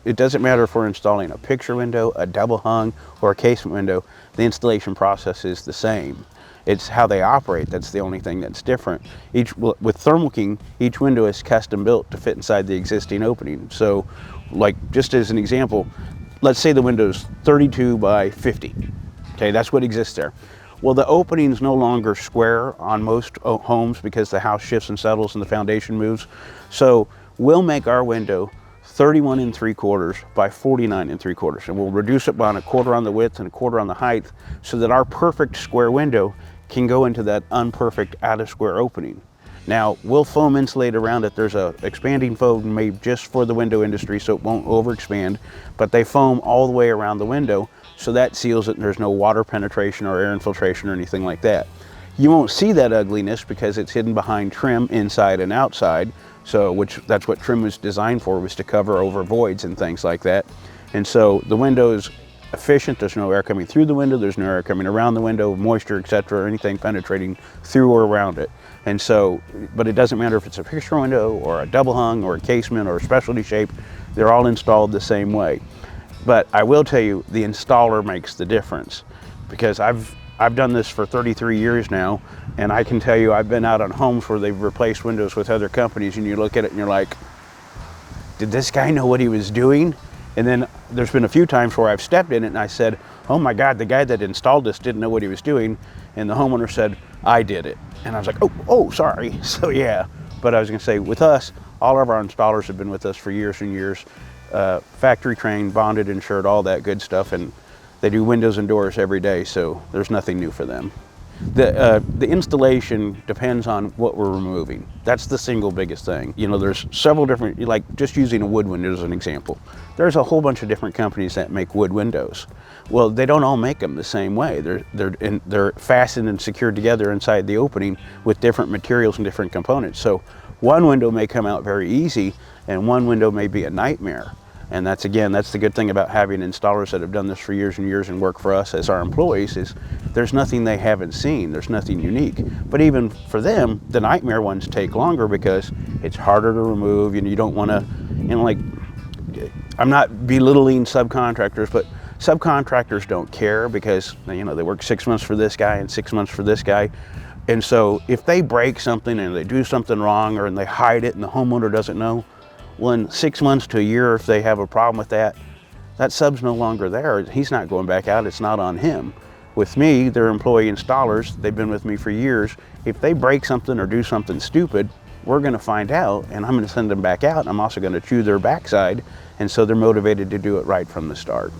it doesn't matter if we're installing a picture window, a double hung, or a casement window, the installation process is the same. It's how they operate that's the only thing that's different. With Thermo King, each window is custom built to fit inside the existing opening. So, like, just as an example, let's say the window's 32 by 50. Okay, that's what exists there. Well, the opening's no longer square on most homes because the house shifts and settles and the foundation moves. So we'll make our window 31 3/4 by 49 3/4, and we'll reduce it by a quarter on the width and a quarter on the height so that our perfect square window can go into that unperfect out of square opening. Now, we'll foam insulate around it. There's a expanding foam made just for the window industry so it won't overexpand, but they foam all the way around the window so that seals it and there's no water penetration or air infiltration or anything like that. You won't see that ugliness because it's hidden behind trim inside and outside, that's what trim was designed for, was to cover over voids and things like that. And so the window is efficient. There's no air coming through the window, there's no air coming around the window, moisture, etc., or anything penetrating through or around it. And so, but it doesn't matter if it's a picture window or a double hung or a casement or a specialty shape, they're all installed the same way. But I will tell you, the installer makes the difference, because I've done this for 33 years now, and I can tell you I've been out on homes where they've replaced windows with other companies, and you look at it and you're like, did this guy know what he was doing? And then there's been a few times where I've stepped in it and I said, oh my God, the guy that installed this didn't know what he was doing. And the homeowner said, I did it. And I was like, oh, sorry. So yeah, but I was gonna say, with us, all of our installers have been with us for years and years, factory trained, bonded, insured, all that good stuff. And they do windows and doors every day, so there's nothing new for them. The installation depends on what we're removing. That's the single biggest thing. You know, there's several different, like just using a wood window as an example. There's a whole bunch of different companies that make wood windows. Well, they don't all make them the same way. They're fastened and secured together inside the opening with different materials and different components. So one window may come out very easy and one window may be a nightmare. And that's the good thing about having installers that have done this for years and years and work for us as our employees, is there's nothing they haven't seen, there's nothing unique. But even for them, the nightmare ones take longer because it's harder to remove. You don't want to, like, I'm not belittling subcontractors, but subcontractors don't care because, they work 6 months for this guy and 6 months for this guy. And so if they break something and they do something wrong and they hide it and the homeowner doesn't know, well, in 6 months to a year, if they have a problem with that sub's no longer there. He's not going back out, it's not on him. With me, they're employee installers, they've been with me for years. If they break something or do something stupid, we're gonna find out and I'm gonna send them back out. I'm also gonna chew their backside, and so they're motivated to do it right from the start.